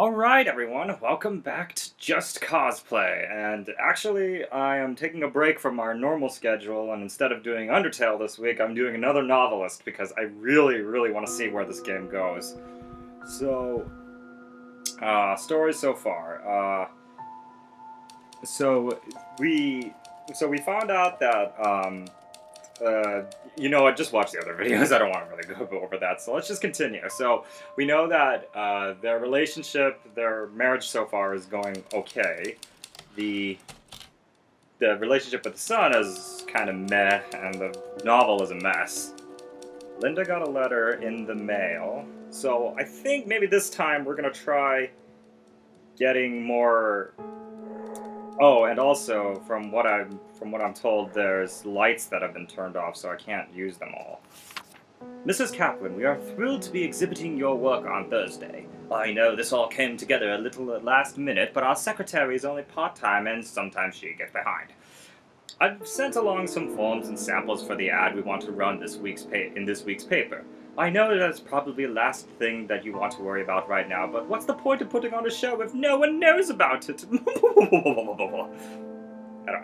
Alright everyone, welcome back to Just Cosplay, and actually I am taking a break from our normal schedule, and instead of doing Undertale this week, I'm doing another Novelist, because I really want to see where this game goes. So, stories so far. So we found out that, I just watched the other videos. I don't want to really go over that, so let's just continue. So we know that their relationship, their marriage so far is going okay. The relationship with the son is kind of meh, and the novel is a mess. Linda got a letter in the mail, so I think maybe this time we're gonna try getting more. Oh, and also from what I'm told, there's lights that have been turned off, so I can't use them all. Mrs. Kaplan, we are thrilled to be exhibiting your work on Thursday. I know this all came together a little at last minute, but our secretary is only part-time and sometimes she gets behind. I've sent along some forms and samples for the ad we want to run in this week's paper. I know that's probably the last thing that you want to worry about right now, but what's the point of putting on a show if no one knows about it? I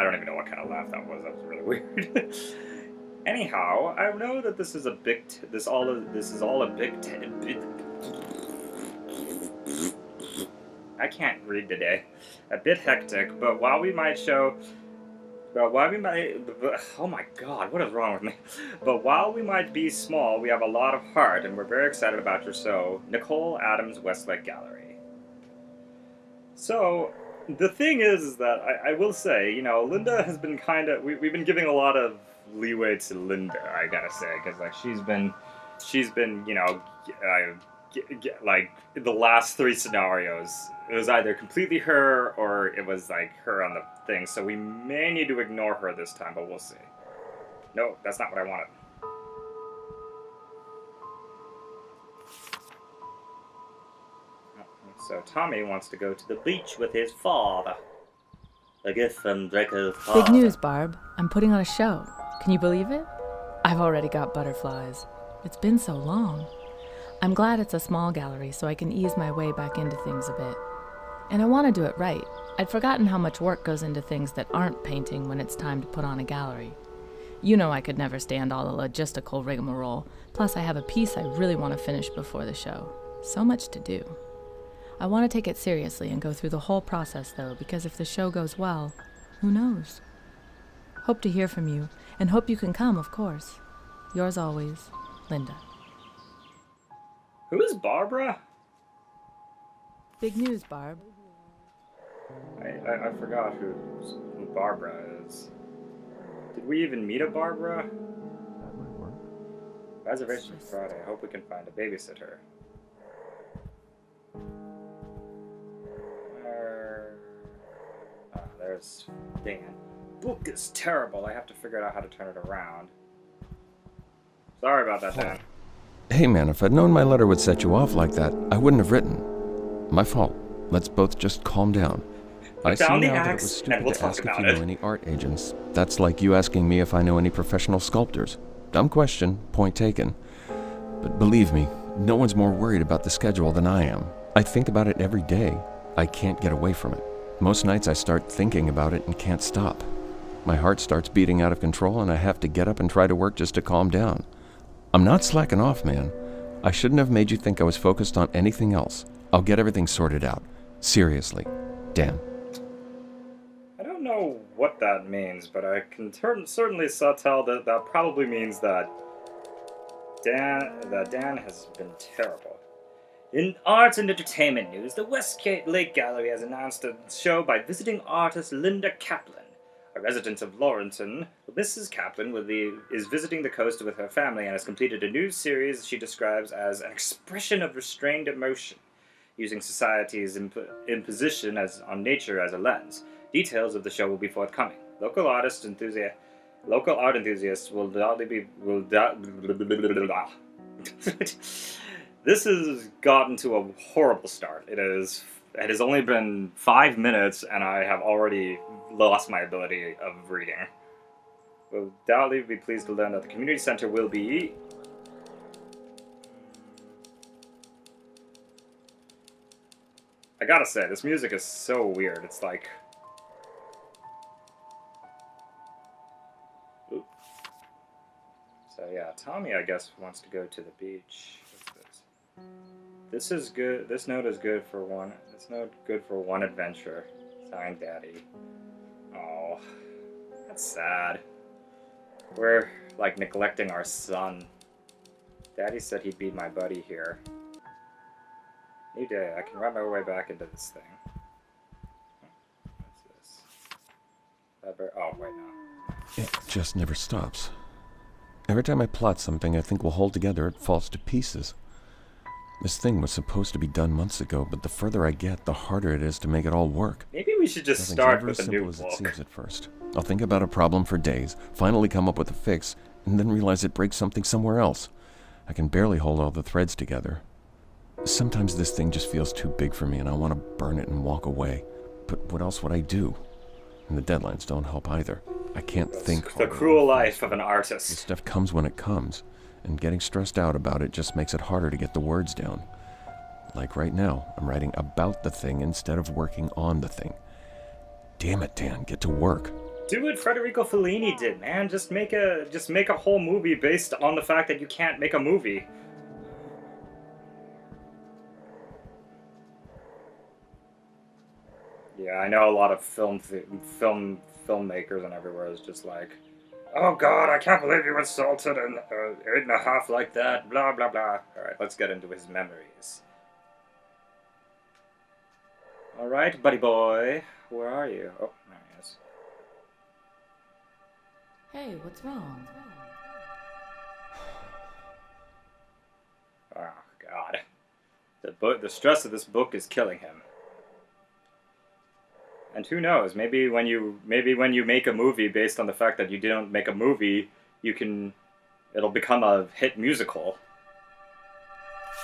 don't even know what kind of laugh that was. That was really weird. Anyhow, I know that this is all a big. I can't read today. A bit hectic, but while we might oh my god, what is wrong with me? But while we might be small, we have a lot of heart, and we're very excited about your show, Nicole Adams Westlake Gallery. So, the thing is that I will say, Linda has been we've been giving a lot of leeway to Linda, I gotta say, because she's been, like the last three scenarios, it was either completely her or it was like her on the thing. So we may need to ignore her this time, but we'll see. No, that's not what I wanted. So Tommy wants to go to the beach with his father. I guess I'm Draco's father. Big news, Barb. I'm putting on a show. Can you believe it? I've already got butterflies. It's been so long. I'm glad it's a small gallery so I can ease my way back into things a bit. And I want to do it right. I'd forgotten how much work goes into things that aren't painting when it's time to put on a gallery. You know I could never stand all the logistical rigmarole. Plus I have a piece I really want to finish before the show. So much to do. I want to take it seriously and go through the whole process though, because if the show goes well, who knows? Hope to hear from you, and hope you can come, of course. Yours always, Linda. Who is Barbara? Big news, Barb. I forgot who Barbara is. Did we even meet a Barbara? That might work. Reservation Friday. I hope we can find a babysitter. There's Dan. Book is terrible. I have to figure out how to turn it around. Sorry about that, Dan. Hey man, if I'd known my letter would set you off like that, I wouldn't have written. My fault. Let's both just calm down. I see now that it was stupid to ask if you know any art agents. That's like you asking me if I know any professional sculptors. Dumb question, point taken. But believe me, no one's more worried about the schedule than I am. I think about it every day. I can't get away from it. Most nights I start thinking about it and can't stop. My heart starts beating out of control and I have to get up and try to work just to calm down. I'm not slacking off, man. I shouldn't have made you think I was focused on anything else. I'll get everything sorted out. Seriously. Dan. I don't know what that means, but I can certainly tell that that probably means that Dan has been terrible. In arts and entertainment news, the Westlake Gallery has announced a show by visiting artist Linda Kaplan. A resident of Laurelton, Mrs. Kaplan is visiting the coast with her family and has completed a new series she describes as an expression of restrained emotion, using society's imposition on nature as a lens. Details of the show will be forthcoming. Local art enthusiasts will This has gotten to a horrible start. It has only been 5 minutes, and I have already lost my ability of reading. We'll doubtlessly be pleased to learn that the community center will be gotta say, this music is so weird. It's like... Oop. So yeah, Tommy, I guess, wants to go to the beach. What's this? This is good. This note is good for one. This note good for one adventure. Signed, Daddy. Oh, that's sad. We're, like, neglecting our son. Daddy said he'd be my buddy here. New day. I can run my way back into this thing. What's this? Oh, wait, no. It just never stops. Every time I plot something I think will hold together, it falls to pieces. This thing was supposed to be done months ago, but the further I get, the harder it is to make it all work. Maybe we should just Nothing's start ever with as a new simple as book. it seems at first. I'll think about a problem for days, finally come up with a fix, and then realize it breaks something somewhere else. I can barely hold all the threads together. Sometimes this thing just feels too big for me and I want to burn it and walk away. But what else would I do? And the deadlines don't help either. I can't think. The cruel life of an This artist. stuff comes when it comes, and getting stressed out about it just makes it harder to get the words down. Like right now, I'm writing about the thing instead of working on the thing. Damn it, Dan, get to work. Do what Federico Fellini did, man. Just make a whole movie based on the fact that you can't make a movie. Yeah, I know a lot of filmmakers and everywhere is just like, oh God, I can't believe you insulted an 8.5 like that. Blah blah blah. All right, let's get into his memories. All right, buddy boy, where are you? Oh, there he is. Hey, what's wrong? Oh God, the stress of this book is killing him. And who knows? Maybe when you make a movie based on the fact that you didn't make a movie, it'll become a hit musical.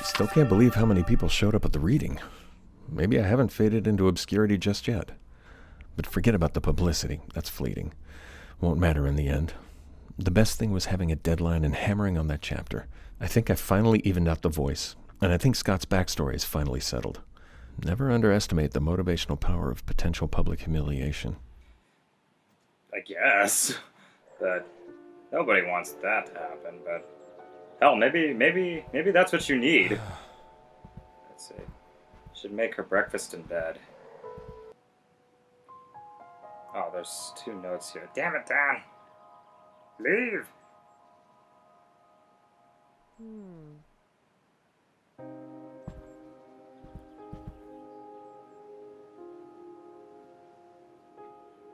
Still can't believe how many people showed up at the reading. Maybe I haven't faded into obscurity just yet. But forget about the publicity. That's fleeting. Won't matter in the end. The best thing was having a deadline and hammering on that chapter. I think I finally evened out the voice, and I think Scott's backstory is finally settled. Never underestimate the motivational power of potential public humiliation. I guess, but nobody wants that to happen. But hell, maybe that's what you need. Let's see. Should make her breakfast in bed. Oh, there's 2 notes here. Damn it, Dan! Leave!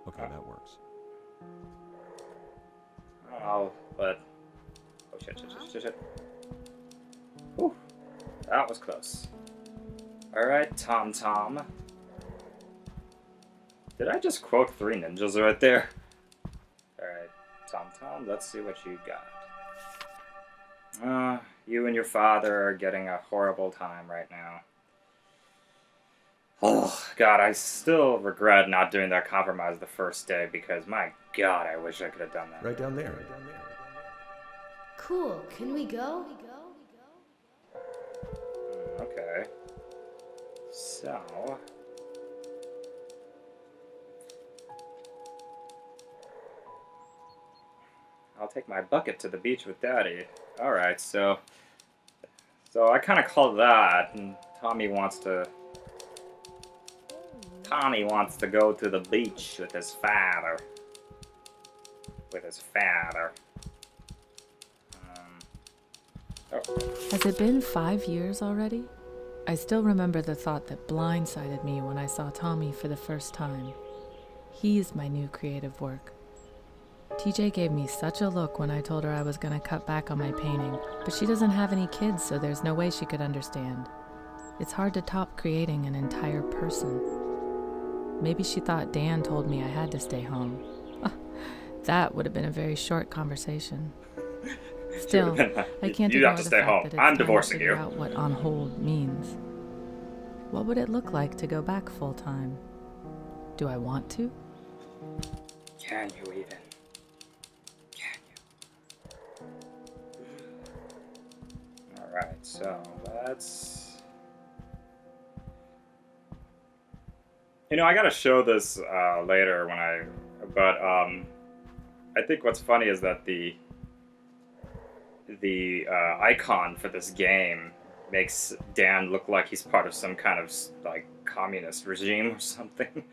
Okay, that works. Oh, but... Oh, shit. Whew. That was close. Alright, Tom. Did I just quote 3 ninjas right there? Alright, Tom, let's see what you got. You and your father are getting a horrible time right now. Oh, God, I still regret not doing that compromise the first day because, my God, I wish I could have done that. Right down there. Cool. Can we go? Okay. So... I'll take my bucket to the beach with Daddy. Alright, so I kind of call that, and Tommy wants to go to the beach with his father. Has it been 5 years already? I still remember the thought that blindsided me when I saw Tommy for the first time. He's my new creative work. TJ gave me such a look when I told her I was going to cut back on my painting, but she doesn't have any kids, so there's no way she could understand. It's hard to top creating an entire person. Maybe she thought Dan told me I had to stay home. That would have been a very short conversation. Still, I can't You ignore have to the stay fact home. that it's I'm time to divorcing figure you. out what on hold means. What would it look like to go back full time? Do I want to? Can you even? Can you? Alright, so let's... You know, I gotta show this later but I think what's funny is that the icon for this game makes Dan look like he's part of some kind of like communist regime or something.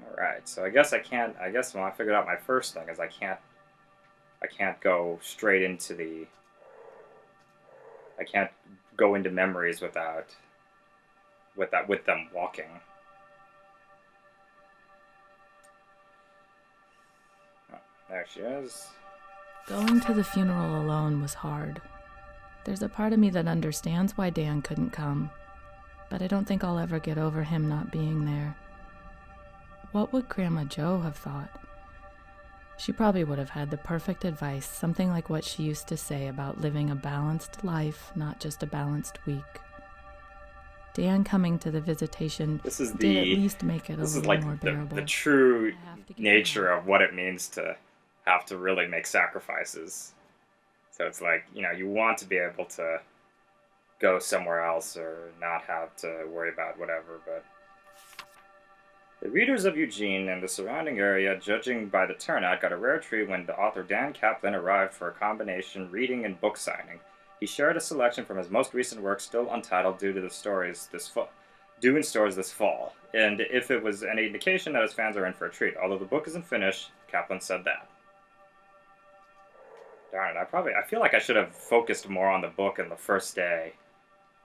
All right, so I guess I can't. I guess when I figured out my first thing is I can't go straight into the. I can't go into memories with them walking. Oh, there she is. Going to the funeral alone was hard. There's a part of me that understands why Dan couldn't come, but I don't think I'll ever get over him not being there. What would Grandma Jo have thought? She probably would have had the perfect advice, something like what she used to say about living a balanced life, not just a balanced week. Dan coming to the visitation did at least make it a little more bearable. The true nature of what it means to have to really make sacrifices. So it's like, you know, you want to be able to go somewhere else or not have to worry about whatever, but the readers of Eugene and the surrounding area, judging by the turnout, got a rare treat when the author Dan Kaplan arrived for a combination reading and book signing. He shared a selection from his most recent work, still untitled, due in stores this fall. And if it was any indication that his fans are in for a treat, although the book isn't finished, Kaplan said that. Darn it, I feel like I should have focused more on the book in the first day.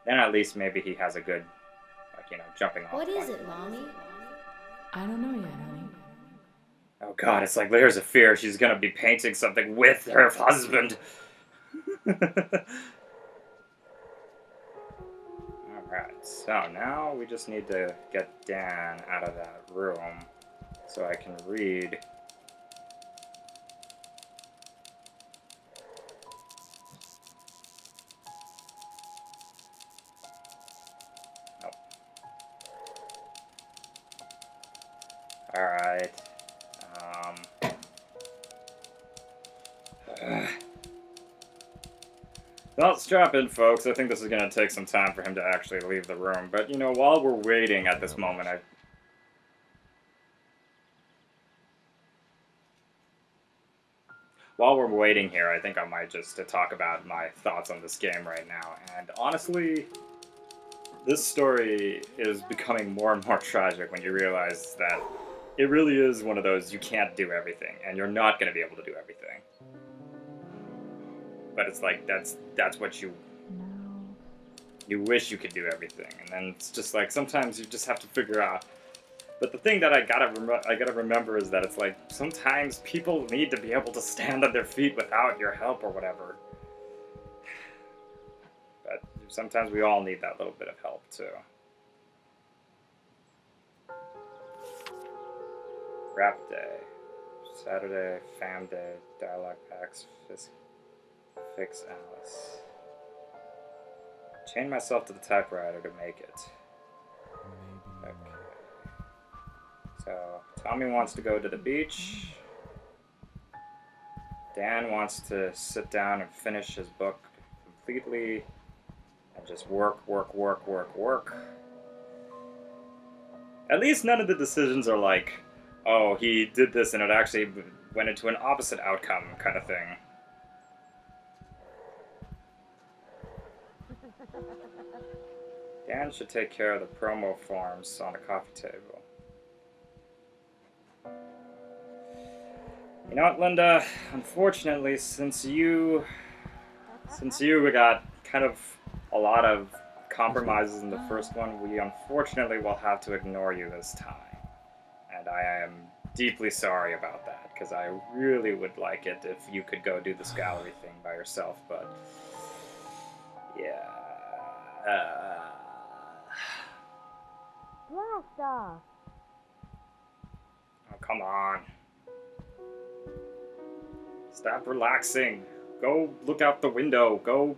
Then at least maybe he has a good, like, you know, jumping off What point. is it, Mommy? I don't know yet, honey. Oh god, it's like layers of fear. She's gonna be painting something with her husband. Alright, so now we just need to get Dan out of that room so I can read. Nope. Alright. Well, strap in, folks. I think this is going to take some time for him to actually leave the room. But, you know, while we're waiting at this moment, while we're waiting here, I think I might just talk about my thoughts on this game right now. And honestly, this story is becoming more and more tragic when you realize that it really is one of those you can't do everything, and you're not going to be able to do everything. But it's like that's what you wish you could do everything, and then it's just like sometimes you just have to figure out. But the thing that I gotta remember is that it's like sometimes people need to be able to stand on their feet without your help or whatever. But sometimes we all need that little bit of help too. Rap day, Saturday, fam day, dialogue packs, Fix Alice. Chain myself to the typewriter to make it. Okay. So, Tommy wants to go to the beach. Dan wants to sit down and finish his book completely. And just work. At least none of the decisions are like, oh, he did this and it actually went into an opposite outcome kind of thing. Dan should take care of the promo forms on the coffee table. You know what, Linda? Unfortunately, since you got kind of a lot of compromises in the first one, we unfortunately will have to ignore you this time. And I am deeply sorry about that, because I really would like it if you could go do this gallery thing by yourself, but yeah. Blast off. Oh, come on. Stop relaxing. Go look out the window. Go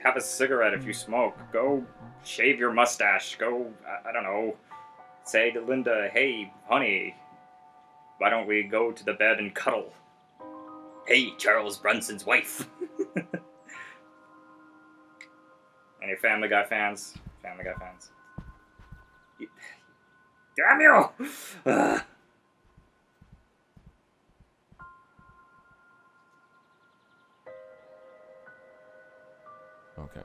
have a cigarette if you smoke. Go shave your mustache. Go, I don't know, say to Linda, hey, honey, why don't we go to the bed and cuddle? Hey, Charles Brunson's wife. Any Family Guy fans? Damn you! Ugh. Okay.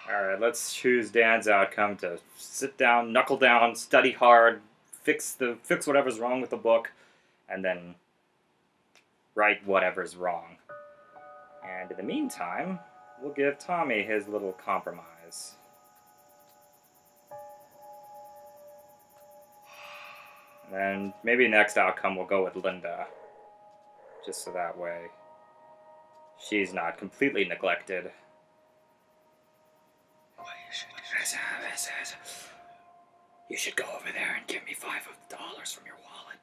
Alright, let's choose Dan's outcome to sit down, knuckle down, study hard, fix whatever's wrong with the book, and then write whatever's wrong. And in the meantime, we'll give Tommy his little compromise. And then maybe next outcome we'll go with Linda. Just so that way she's not completely neglected. You should go over there and give me $5 from your wallet.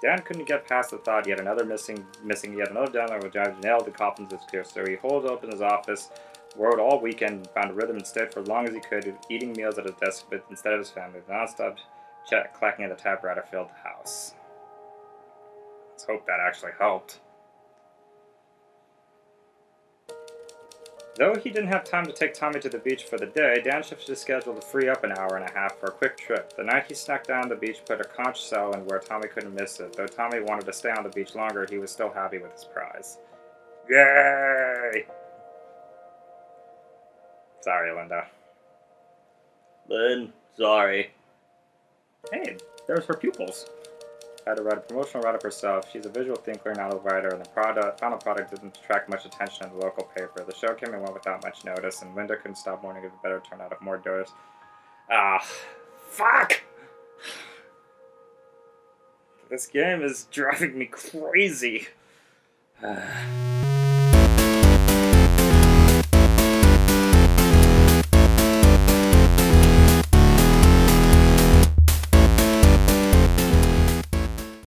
Dan couldn't get past the thought yet another missing yet another download would drive nailed the coffins is clear. So he holed up in his office, wrote all weekend, and found a rhythm and stayed for as long as he could, eating meals at his desk but instead of his family. The non-stop clacking of the typewriter filled the house. Let's hope that actually helped. Though he didn't have time to take Tommy to the beach for the day, Dan shifted his schedule to free up an hour and a half for a quick trip. The night he snuck down the beach put a conch shell in where Tommy couldn't miss it. Though Tommy wanted to stay on the beach longer, he was still happy with his prize. Yay! Sorry, Linda. Lynn, sorry. Hey, there's her pupils. Had to write a promotional write-up herself. She's a visual thinker, not a writer, and the final product didn't attract much attention in the local paper. The show came and went without much notice, and Linda couldn't stop mourning if a better turnout of more notice. Ah, fuck! This game is driving me crazy.